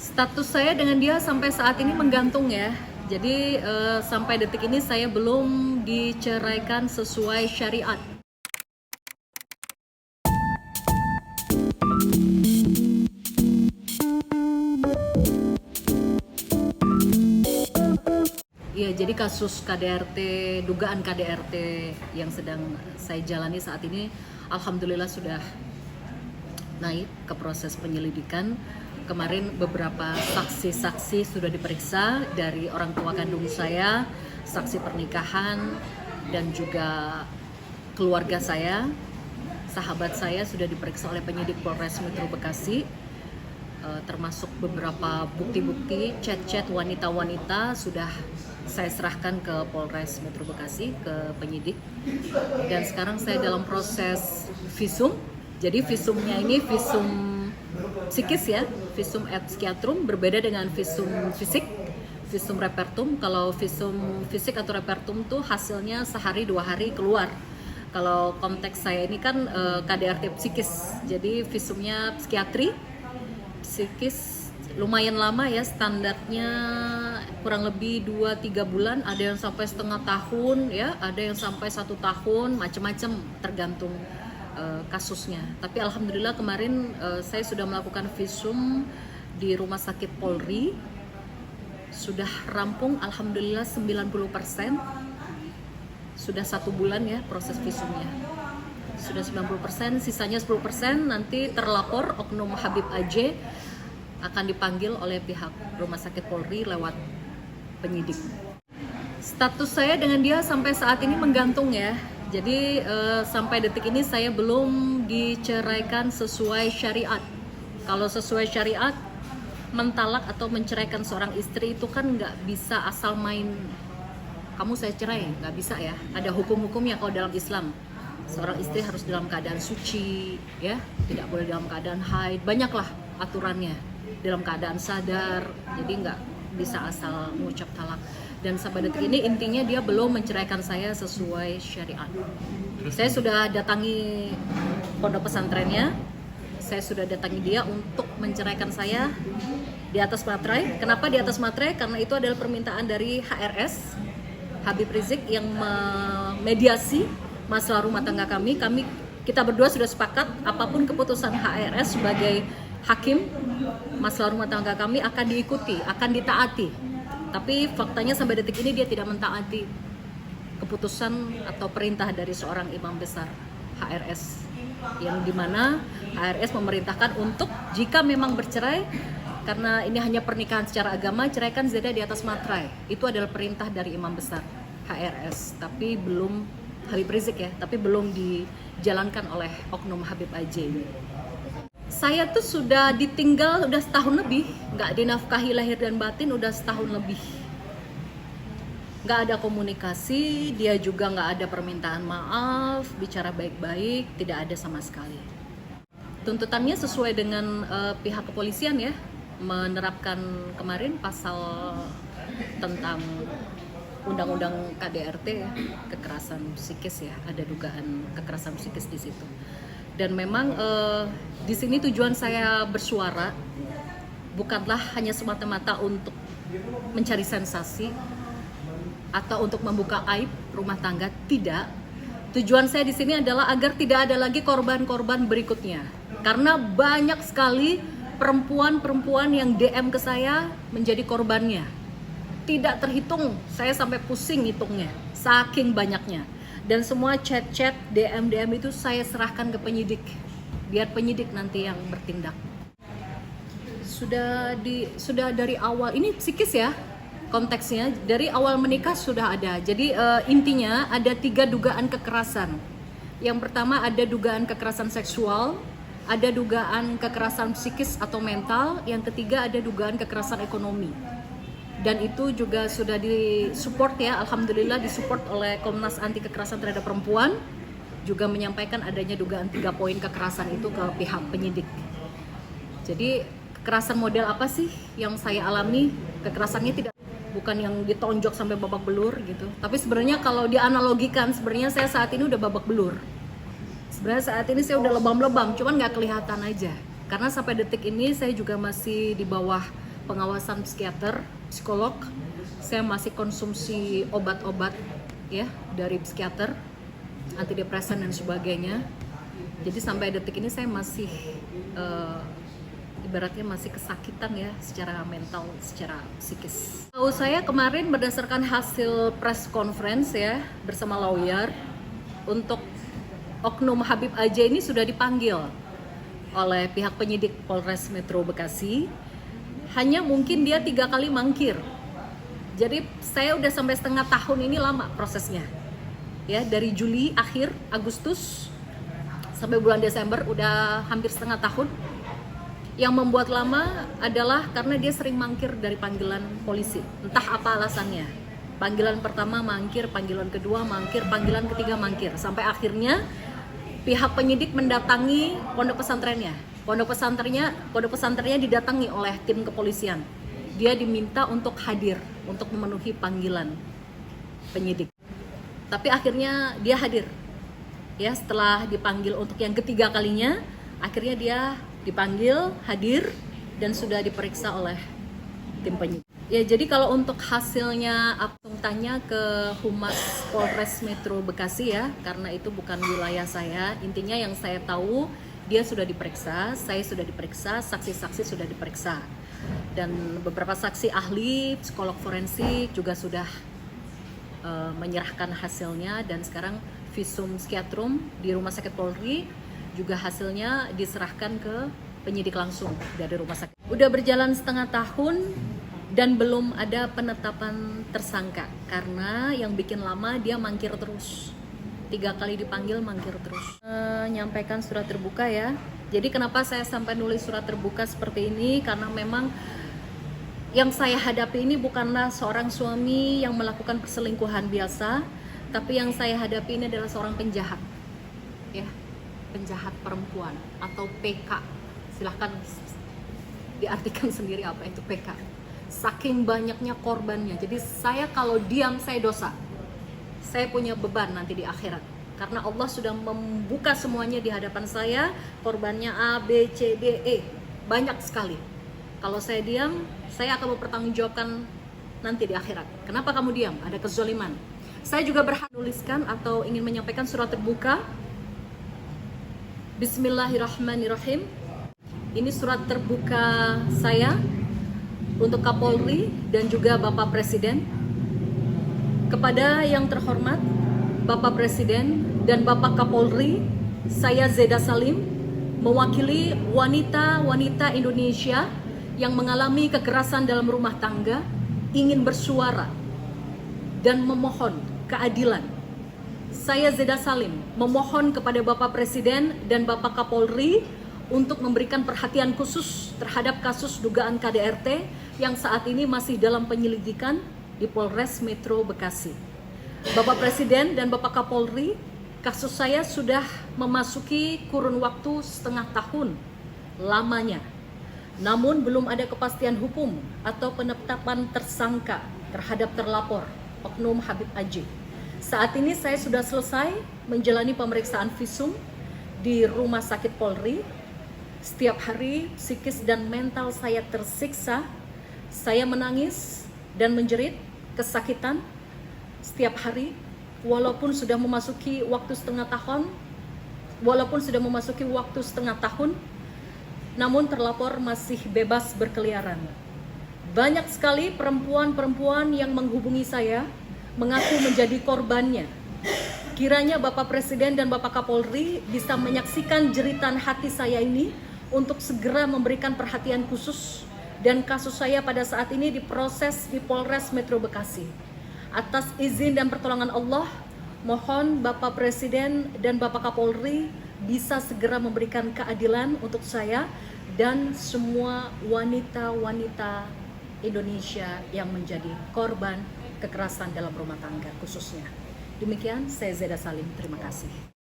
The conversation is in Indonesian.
Status saya dengan dia sampai saat ini menggantung ya. Jadi sampai detik ini saya belum diceraikan sesuai syariat. Iya, jadi kasus KDRT, dugaan KDRT yang sedang saya jalani saat ini, alhamdulillah sudah naik ke proses penyelidikan. Kemarin beberapa saksi-saksi sudah diperiksa dari orang tua kandung saya, saksi pernikahan, dan juga keluarga saya, sahabat saya sudah diperiksa oleh penyidik Polres Metro Bekasi. Termasuk beberapa bukti-bukti chat-chat wanita-wanita sudah saya serahkan ke Polres Metro Bekasi, ke penyidik. Dan sekarang saya dalam proses visum. Jadi visumnya ini visum psikis ya, visum et psikiatrum, berbeda dengan visum fisik, visum repertum. Kalau visum fisik atau repertum tuh hasilnya sehari 2 hari keluar. Kalau konteks saya ini kan KDRT psikis, jadi visumnya psikiatri, psikis lumayan lama ya, standarnya kurang lebih 2-3 bulan, ada yang sampai setengah tahun ya, ada yang sampai 1 tahun, macam-macam tergantung kasusnya. Tapi alhamdulillah kemarin saya sudah melakukan visum di Rumah Sakit Polri, sudah rampung alhamdulillah 90%. Sudah 1 bulan ya proses visumnya, sudah 90%, sisanya 10% nanti terlapor oknum Habib AJ akan dipanggil oleh pihak Rumah Sakit Polri lewat penyidik. Status saya dengan dia sampai saat ini menggantung ya. Jadi sampai detik ini saya belum diceraikan sesuai syariat. Kalau sesuai syariat, mentalak atau menceraikan seorang istri itu kan nggak bisa asal main, kamu saya cerai, nggak bisa ya. Ada hukum-hukumnya kalau dalam Islam. Seorang istri harus dalam keadaan suci, ya, tidak boleh dalam keadaan haid, banyaklah aturannya. Dalam keadaan sadar, jadi nggak bisa asal mengucap talak. Dan sampai detik ini intinya dia belum menceraikan saya sesuai syariat. Saya sudah datangi pondok pesantrennya, saya sudah datangi dia untuk menceraikan saya di atas materai. Kenapa di atas materai? Karena itu adalah permintaan dari HRS, Habib Rizik, yang memediasi masalah rumah tangga kami. Kita berdua sudah sepakat apapun keputusan HRS sebagai hakim, masalah rumah tangga kami akan diikuti, akan ditaati. Tapi faktanya sampai detik ini dia tidak mentaati keputusan atau perintah dari seorang imam besar HRS, yang dimana HRS memerintahkan untuk jika memang bercerai, karena ini hanya pernikahan secara agama, ceraikan zina di atas materai. Itu adalah perintah dari imam besar HRS, tapi belum Habib Rizik ya, tapi belum dijalankan oleh oknum Habib AJ. Saya tuh sudah ditinggal udah setahun lebih, nggak dinafkahi lahir dan batin udah setahun lebih. Nggak ada komunikasi, dia juga nggak ada permintaan maaf, bicara baik-baik, tidak ada sama sekali. Tuntutannya sesuai dengan pihak kepolisian ya, menerapkan kemarin pasal tentang undang-undang KDRT ya, kekerasan psikis ya, ada dugaan kekerasan psikis di situ. Dan memang di sini tujuan saya bersuara bukanlah hanya semata-mata untuk mencari sensasi atau untuk membuka aib rumah tangga, tidak. Tujuan saya di sini adalah agar tidak ada lagi korban-korban berikutnya. Karena banyak sekali perempuan-perempuan yang DM ke saya menjadi korbannya. Tidak terhitung, saya sampai pusing hitungnya, saking banyaknya. Dan semua chat-chat, DM itu saya serahkan ke penyidik, biar penyidik nanti yang bertindak. Sudah dari awal, ini psikis ya konteksnya, dari awal menikah sudah ada. Jadi intinya ada 3 dugaan kekerasan. Yang pertama ada dugaan kekerasan seksual, ada dugaan kekerasan psikis atau mental, yang ketiga ada dugaan kekerasan ekonomi. Dan itu juga sudah disupport ya, alhamdulillah disupport oleh Komnas Anti Kekerasan Terhadap Perempuan, juga menyampaikan adanya dugaan 3 poin kekerasan itu ke pihak penyidik. Jadi kekerasan model apa sih yang saya alami? Kekerasannya tidak, bukan yang ditonjok sampai babak belur gitu, tapi sebenarnya kalau dianalogikan, sebenarnya saya saat ini udah babak belur. Sebenarnya saat ini saya udah lebam-lebam, cuman nggak kelihatan aja. Karena sampai detik ini saya juga masih di bawah pengawasan psikiater, psikolog. Saya masih konsumsi obat-obat ya dari psikiater, antidepresan dan sebagainya. Jadi sampai detik ini saya masih ibaratnya masih kesakitan ya, secara mental, secara psikis. Tahu saya kemarin berdasarkan hasil press conference ya bersama lawyer, untuk oknum Habib AJ ini sudah dipanggil oleh pihak penyidik Polres Metro Bekasi. Hanya mungkin dia 3 kali mangkir. Jadi saya udah sampai setengah tahun ini, lama prosesnya. Ya, dari Juli akhir Agustus sampai bulan Desember udah hampir setengah tahun. Yang membuat lama adalah karena dia sering mangkir dari panggilan polisi. Entah apa alasannya. Panggilan pertama mangkir, panggilan kedua mangkir, panggilan ketiga mangkir. Sampai akhirnya pihak penyidik mendatangi pondok pesantrennya. Pondok pesantrennya didatangi oleh tim kepolisian. Dia diminta untuk hadir, untuk memenuhi panggilan penyidik. Tapi akhirnya dia hadir. Ya, setelah dipanggil untuk yang ketiga kalinya, akhirnya dia dipanggil, hadir, dan sudah diperiksa oleh tim penyidik. Ya, jadi kalau untuk hasilnya, aku tanya ke Humas Polres Metro Bekasi ya, karena itu bukan wilayah saya. Intinya yang saya tahu, dia sudah diperiksa, saya sudah diperiksa, saksi-saksi sudah diperiksa. Dan beberapa saksi ahli, psikolog forensik juga sudah menyerahkan hasilnya, dan sekarang visum psikiatrum di Rumah Sakit Polri juga hasilnya diserahkan ke penyidik langsung dari rumah sakit. Udah berjalan setengah tahun dan belum ada penetapan tersangka, karena yang bikin lama dia mangkir terus. 3 kali dipanggil mangkir terus. Nyampaikan surat terbuka ya. Jadi kenapa saya sampai nulis surat terbuka seperti ini, karena memang yang saya hadapi ini bukanlah seorang suami yang melakukan perselingkuhan biasa, tapi yang saya hadapi ini adalah seorang penjahat. Ya, penjahat perempuan atau PK. Silahkan diartikan sendiri apa itu PK. Saking banyaknya korbannya. Jadi saya kalau diam saya dosa. Saya punya beban nanti di akhirat. Karena Allah sudah membuka semuanya di hadapan saya. Korbannya A, B, C, D, E. Banyak sekali. Kalau saya diam, saya akan mempertanggungjawabkan nanti di akhirat. Kenapa kamu diam? Ada kezaliman. Saya juga berhak menuliskan atau ingin menyampaikan surat terbuka. Bismillahirrahmanirrahim. Ini surat terbuka saya untuk Kapolri dan juga Bapak Presiden. Kepada yang terhormat Bapak Presiden dan Bapak Kapolri, saya Zeda Salim mewakili wanita-wanita Indonesia yang mengalami kekerasan dalam rumah tangga, ingin bersuara dan memohon keadilan. Saya Zeda Salim memohon kepada Bapak Presiden dan Bapak Kapolri untuk memberikan perhatian khusus terhadap kasus dugaan KDRT yang saat ini masih dalam penyelidikan di Polres Metro Bekasi. Bapak Presiden dan Bapak Kapolri, kasus saya sudah memasuki kurun waktu setengah tahun lamanya. Namun belum ada kepastian hukum atau penetapan tersangka terhadap terlapor oknum Habib AJ. Saat ini saya sudah selesai menjalani pemeriksaan visum di Rumah Sakit Polri. Setiap hari psikis dan mental saya tersiksa. Saya menangis dan menjerit kesakitan setiap hari, walaupun sudah memasuki waktu setengah tahun, namun terlapor masih bebas berkeliaran. Banyak sekali perempuan-perempuan yang menghubungi saya mengaku menjadi korbannya. Kiranya Bapak Presiden dan Bapak Kapolri bisa menyaksikan jeritan hati saya ini untuk segera memberikan perhatian khusus, dan kasus saya pada saat ini diproses di Polres Metro Bekasi. Atas izin dan pertolongan Allah, mohon Bapak Presiden dan Bapak Kapolri bisa segera memberikan keadilan untuk saya dan semua wanita-wanita Indonesia yang menjadi korban kekerasan dalam rumah tangga khususnya. Demikian, saya Zeda Salim. Terima kasih.